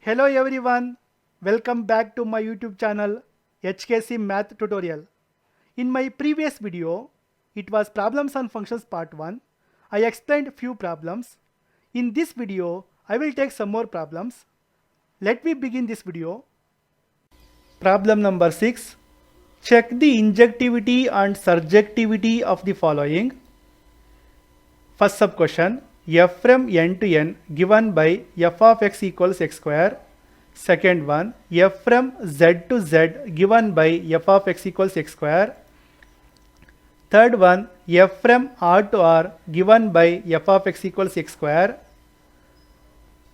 Hello everyone, welcome back to my YouTube channel HKC Math Tutorial. In my previous video, it was Problems on Functions Part 1. I explained few problems. In this video, I will take some more problems. Let me begin this video. Problem number 6. Check the injectivity and surjectivity of the following. First sub question, f from n to n given by f of x equals x square. Second one, f from z to z given by f of x equals x square. Third one, f from r to r given by f of x equals x square.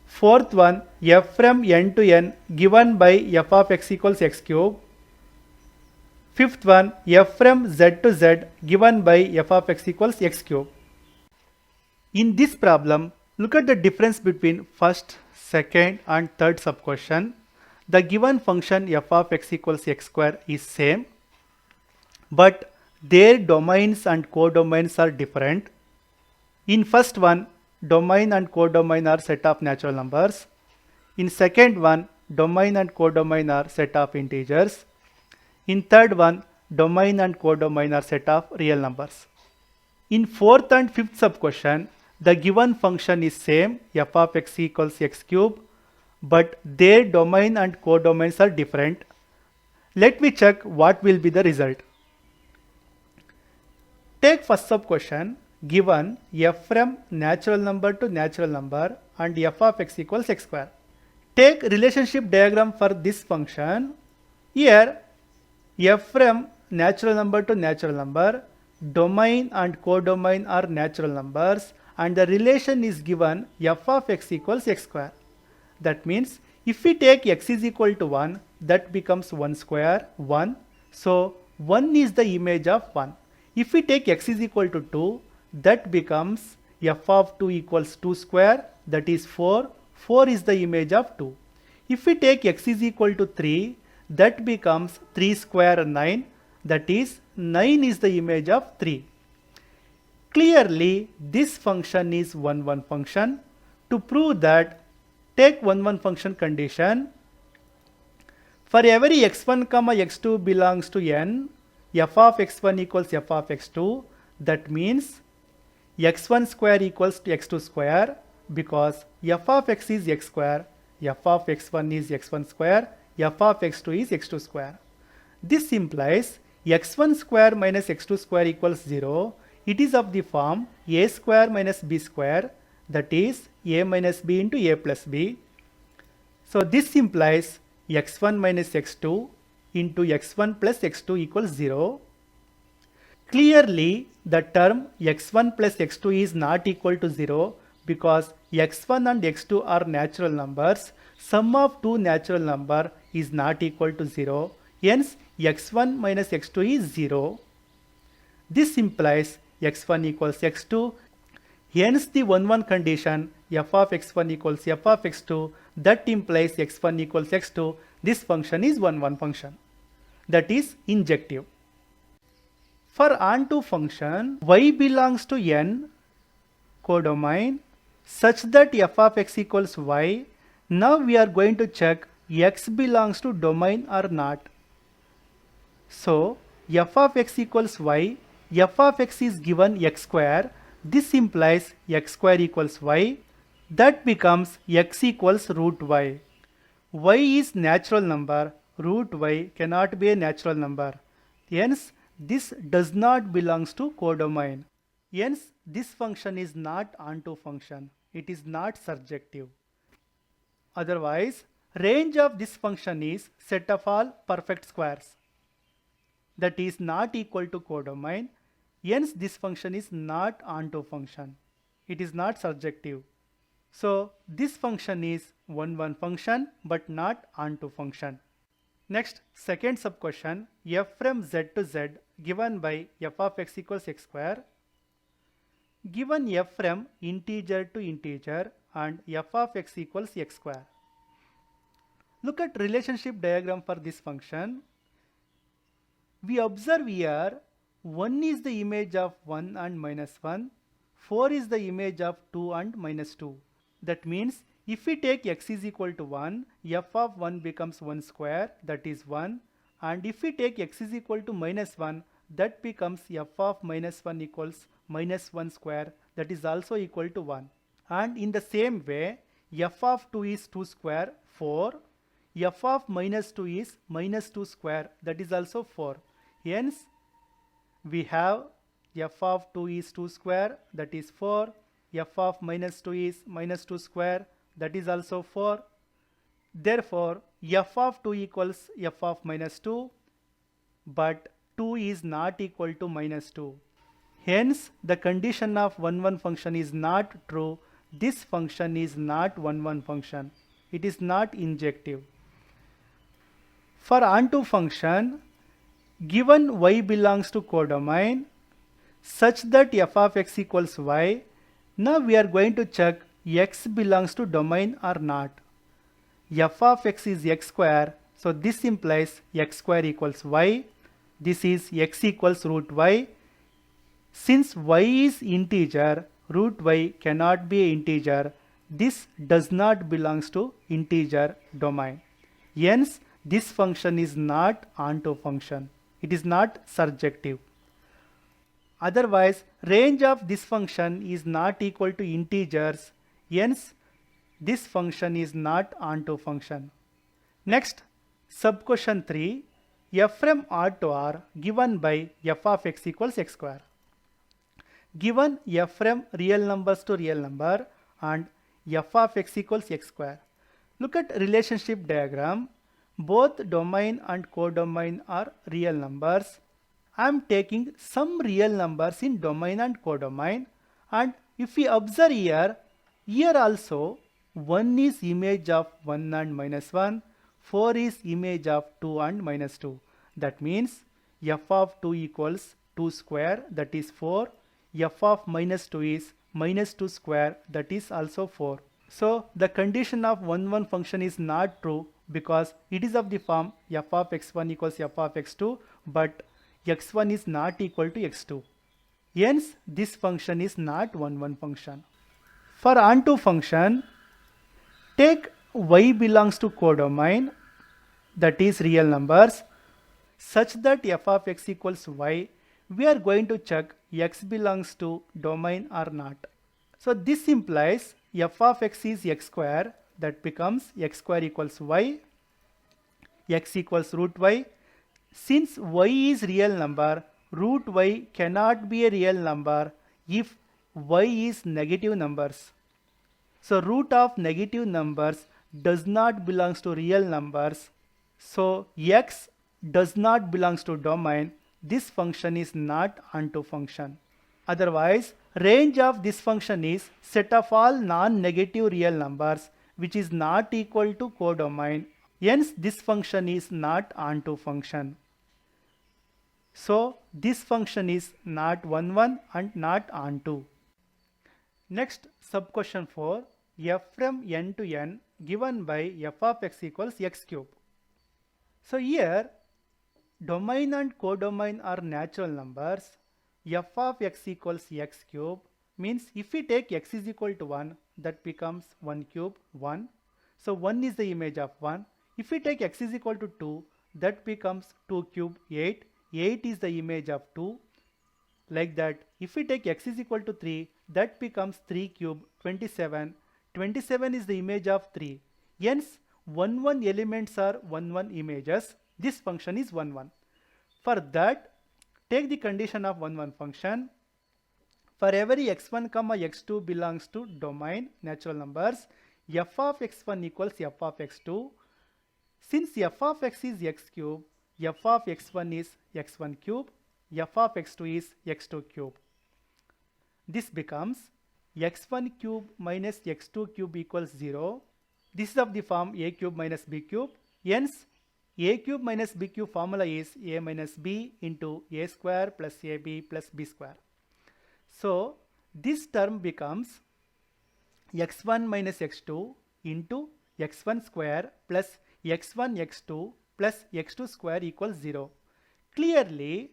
Fourth one, f from n to n given by f of x equals x cube. Fifth one, f from z to z given by f of x equals x cube. In this problem, look at the difference between first, second and third sub-question. The given function f of x equals x square is same, but their domains and codomains are different. In first one, domain and codomain are set of natural numbers. In second one, domain and codomain are set of integers. In third one, domain and codomain are set of real numbers. In fourth and fifth sub-question, the given function is same, f of x equals x cube, but their domain and codomains are different. Let me check what will be the result. Take first sub question, given f from natural number to natural number and f of x equals x square. Take relationship diagram for this function. Here f from natural number to natural number, domain and codomain are natural numbers, and the relation is given f of x equals x square. That means if we take x is equal to 1, that becomes 1 square, 1. So 1 is the image of 1. If we take x is equal to 2, that becomes f of 2 equals 2 square, that is 4. 4 is the image of 2. If we take x is equal to 3, that becomes 3 square 9, that is 9 is the image of 3. Clearly, this function is 1-1 function. To prove that, take 1-1 function condition. For every x1, x2 belongs to n, f of x1 equals f of x2. That means x1 square equals to x2 square, because f of x is x square, f of x1 is x1 square, f of x2 is x2 square. This implies x1 square minus x2 square equals 0. It is of the form a square minus b square, that is a minus b into a plus b. So this implies x1 minus x2 into x1 plus x2 equals 0. Clearly, the term x1 plus x2 is not equal to 0 because x1 and x2 are natural numbers. Sum of two natural numbers is not equal to 0. Hence, x1 minus x2 is 0. This implies x1 equals x2. Hence, the 1-1 condition f of x1 equals f of x2, that implies x1 equals x2. This function is 1-1 function, that is injective. For onto function, y belongs to n codomain such that f of x equals y. Now we are going to check x belongs to domain or not. So f of x equals y, f of x is given x square. This implies x square equals y. That becomes x equals root y. Y is natural number. Root y cannot be a natural number. Hence, this does not belongs to codomain. Hence, this function is not onto function. It is not surjective. Otherwise, range of this function is set of all perfect squares, that is not equal to codomain. Hence, this function is not onto function. It is not surjective. So, this function is 1-1 function but not onto function. Next, second sub question, f from z to z given by f of x equals x square. Given f from integer to integer and f of x equals x square. Look at relationship diagram for this function. We observe here 1 is the image of 1 and minus 1, 4 is the image of 2 and minus 2. That means If we take x is equal to 1, f of 1 becomes 1 square, that is 1. And if we take x is equal to minus 1, that becomes f of minus 1 equals minus 1 square, that is also equal to 1. And in the same way, f of 2 is 2 square, 4. F of minus 2 is minus 2 square, that is also 4. Hence, we have f of 2 is 2 square, that is 4. F of minus 2 is minus 2 square, that is also 4. Therefore, f of 2 equals f of minus 2, but 2 is not equal to minus 2. Hence, the condition of 1 function is not true. This function is not 1 function. It is not injective. For onto function, given y belongs to codomain such that f of x equals y, now we are going to check x belongs to domain or not. F of x is x square, so this implies x square equals y. This is x equals root y. Since y is integer, root y cannot be an integer. This does not belongs to integer domain. Hence, this function is not onto function. It is not surjective. Otherwise, range of this function is not equal to integers. Hence, this function is not onto function. Next, sub question 3, f from R to R given by f of x equals x square. Given f from real numbers to real number and f of x equals x square. Look at relationship diagram. Both domain and codomain are real numbers. I am taking some real numbers in domain and codomain, and if we observe here also 1 is image of 1 and minus 1, 4 is image of 2 and minus 2. That means f of 2 equals 2 square, that is 4. F of minus 2 is minus 2 square, that is also 4. So the condition of 1 function is not true because it is of the form f of x1 equals f of x2, but x1 is not equal to x2. Hence, this function is not 1 function. For onto function, take y belongs to codomain, that is real numbers, such that f of x equals y. We are going to check x belongs to domain or not. So this implies f of x is x square, that becomes x square equals y, x equals root y. Since y is real number, root y cannot be a real number if y is negative numbers. So root of negative numbers does not belongs to real numbers. So x does not belongs to domain. This function is not onto function. Otherwise, range of this function is set of all non-negative real numbers which is not equal to codomain. Hence, this function is not onto function. So this function is not 1 and not onto. Next, sub question 4, f from n to n given by f of x equals x cube. So here, domain and codomain are natural numbers. F of x equals x cube means if we take x is equal to 1, that becomes 1 cube, 1. So 1 is the image of 1. If we take x is equal to 2, that becomes 2 cube, 8. 8 is the image of 2. Like that, if we take x is equal to 3, that becomes 3 cube, 27. 27 is the image of 3. Hence, 1 elements are 1 images. This function is 1. For that, take the condition of 1 function. For every x1, x2 belongs to domain, natural numbers, f of x1 equals f of x2. Since f of x is x cube, f of x1 is x1 cube, f of x2 is x2 cube. This becomes x1 cube minus x2 cube equals 0. This is of the form a cube minus b cube. Hence, a cube minus b cube formula is a minus b into a square plus ab plus b square. So this term becomes x1 minus x2 into x1 square plus x1 x2 plus x2 square equals 0. Clearly,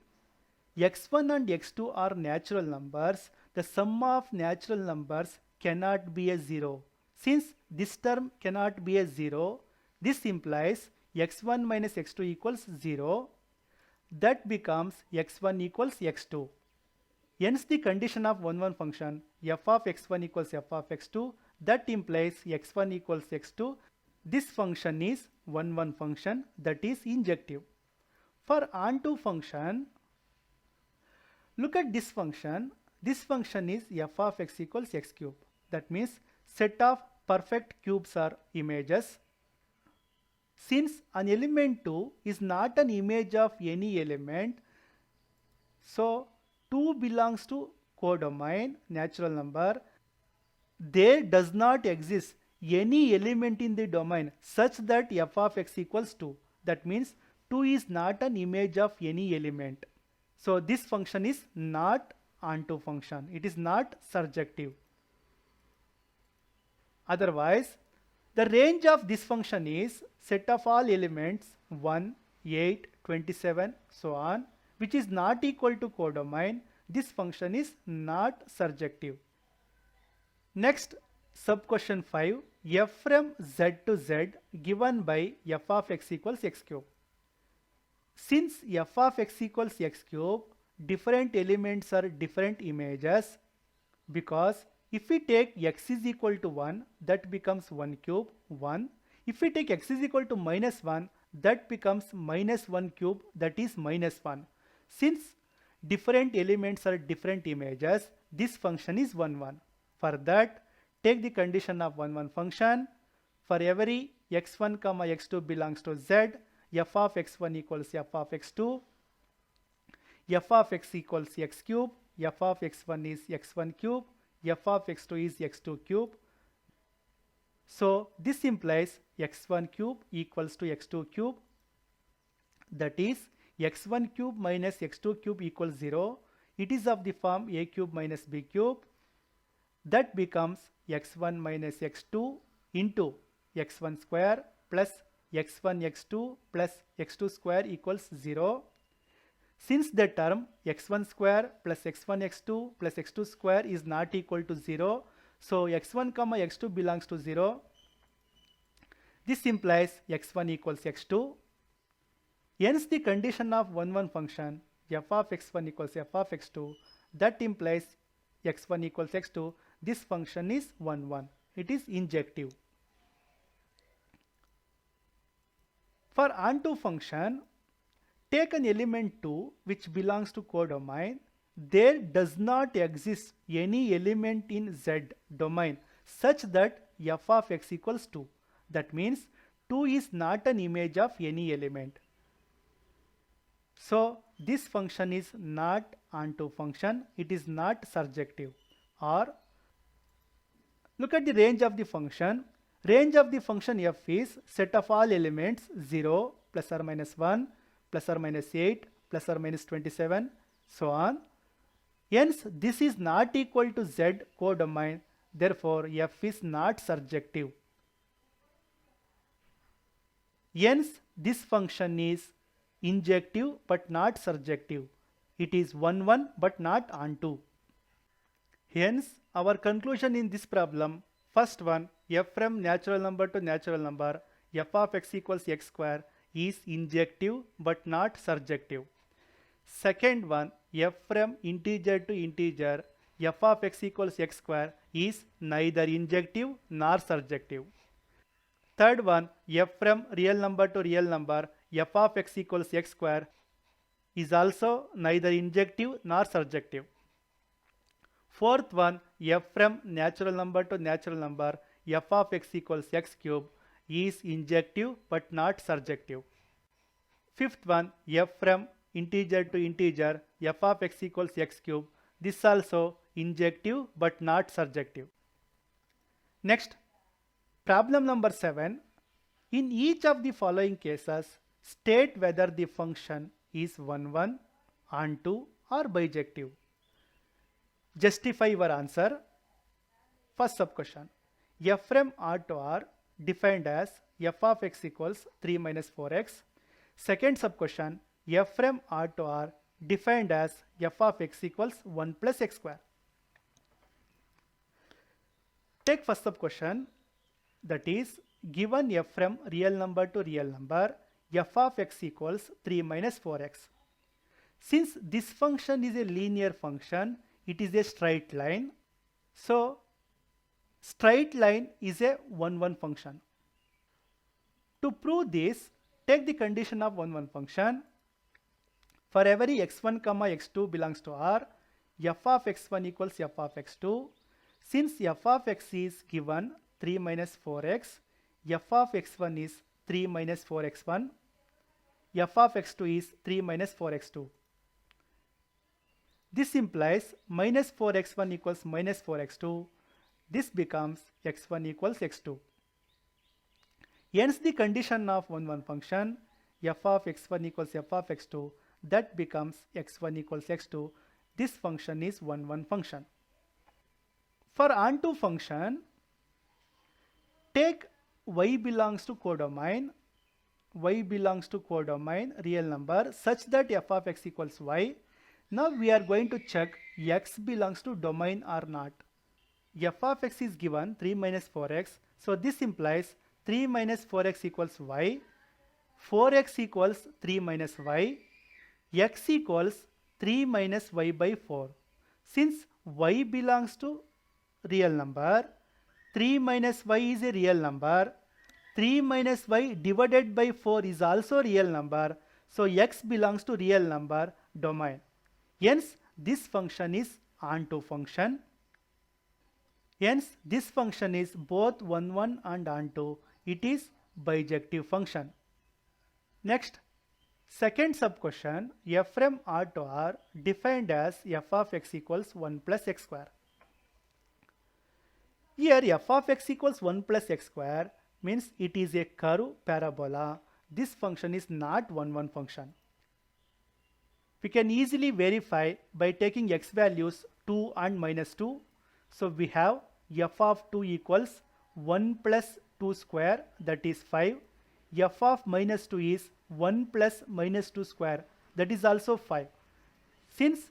x1 and x2 are natural numbers. The sum of natural numbers cannot be a 0. Since this term cannot be a 0, this implies x1 minus x2 equals 0. That becomes x1 equals x2. Hence the condition of 1 function f of x1 equals f of x2, that implies x1 equals x2. This function is 1 function, that is injective. For onto function, look at this function. This function is f of x equals x cube. That means set of perfect cubes are images. Since an element 2 is not an image of any element, so 2 belongs to codomain, natural number. There does not exist any element in the domain such that f of x equals 2. That means 2 is not an image of any element. So this function is not onto function. It is not surjective. Otherwise, the range of this function is set of all elements 1, 8, 27, so on, which is not equal to codomain. This function is not surjective. Next, sub question 5, f from z to z given by f of x equals x cube. Since f of x equals x cube, different elements are different images, because if we take x is equal to 1, that becomes 1 cube, 1. If we take x is equal to minus 1, that becomes minus 1 cube, that is minus 1. Since different elements are different images, this function is 1, 1. For that, take the condition of 1, 1 function. For every x1, x2 belongs to z, f of x1 equals f of x2, f of x equals x cube, f of x1 is x1 cube, f of x2 is x2 cube. So this implies x1 cube equals to x2 cube. That is x1 cube minus x2 cube equals 0. It is of the form a cube minus b cube. That becomes x1 minus x2 into x1 square plus x1 x2 plus x2 square equals 0. Since the term x1 square plus x1 x2 plus x2 square is not equal to 0, so x1 x2 belongs to 0. This implies x1 equals x2. Hence the condition of 1, 1 function f of x1 equals f of x2, that implies x1 equals x2. This function is 1, 1. It is injective. For onto function, take an element 2 which belongs to codomain. There does not exist any element in Z domain such that f of x equals 2. That means 2 is not an image of any element. So this function is not onto function. It is not surjective. Or look at the range of the function. Range of the function f is set of all elements 0 plus or minus 1 plus or minus 8 plus or minus 27, so on. Hence this is not equal to Z codomain. Therefore f is not surjective. Hence this function is injective but not surjective. It is 1, 1 but not onto. Hence our conclusion in this problem, first one, f from natural number to natural number, f of x equals x square is injective but not surjective. Second one, f from integer to integer, f of x equals x square is neither injective nor surjective. Third one, f from real number to real number, f of x equals x square is also neither injective nor surjective. Fourth one, f from natural number to natural number, f of x equals x cube is injective but not surjective. Fifth one, f from integer to integer, f of x equals x cube, this also injective but not surjective. Next, problem number 7. In each of the following cases, state whether the function is 1, 1, onto or bijective. Justify your answer. First sub question, f from R to R defined as f of x equals 3 minus 4x. Second sub question, f from R to R defined as f of x equals 1 plus x square. Take first sub question, That is, given f from real number to real number, f of x equals 3 minus 4x. Since this function is a linear function, it is a straight line. So straight line is a 1-1 function. To prove this, take the condition of 1-1 function. For every x1 comma x2 belongs to R, f of x1 equals f of x2. Since f of x is given 3 minus 4x, f of x1 is 3 minus 4x1, f of x2 is 3 minus 4x2. This implies minus 4x1 equals minus 4x2. This becomes x1 equals x2. Hence the condition of 1-1 function, f of x1 equals f of x2, that becomes x1 equals x2. This function is 1-1 function. For onto function, take y belongs to codomain, real number, such that f of x equals y. Now we are going to check x belongs to domain or not. F of x is given 3 minus 4x. So this implies 3 minus 4x equals y. 4x equals 3 minus y. X equals 3 minus y by 4. Since y belongs to real number, 3 minus y is a real number. 3 minus y divided by 4 is also real number. So x belongs to real number domain. Hence, this function is onto function. Hence, this function is both 1-1 and onto. It is bijective function. Next, second sub-question, f from R to R defined as f of x equals 1 plus x square. Here, f of x equals 1 plus x square means it is a curve parabola. This function is not 1-1 function. We can easily verify by taking x values 2 and minus 2. So we have f of 2 equals 1 plus 2 square, that is 5. F of minus 2 is 1 plus minus 2 square, that is also 5. Since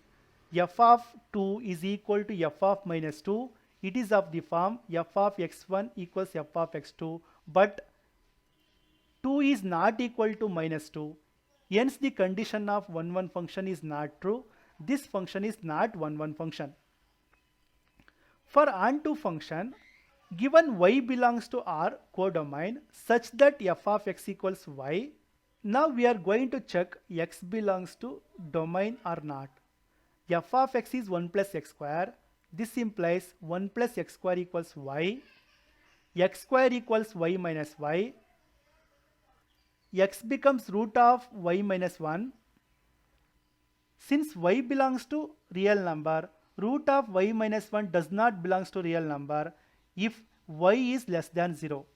f of 2 is equal to f of minus 2, it is of the form f of x1 equals f of x2, but 2 is not equal to minus 2. Hence the condition of 1-1 function is not true. This function is not 1-1 function. For onto function, given y belongs to R codomain such that f of x equals y, now we are going to check x belongs to domain or not. F of x is 1 plus x square. This implies 1 plus x square equals y. X square equals y minus y. X becomes root of y minus 1. Since y belongs to real number, root of y minus 1 does not belongs to real number if y is less than 0.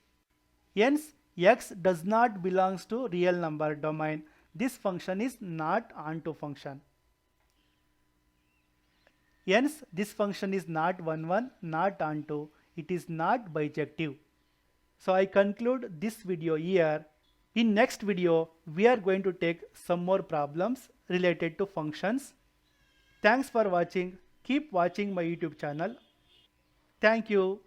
Hence, x does not belongs to real number domain. This function is not onto function. Hence, this function is not 1-1, not onto. It is not bijective. So I conclude this video here. In next video, we are going to take some more problems related to functions. Thanks for watching. Keep watching my YouTube channel. Thank you.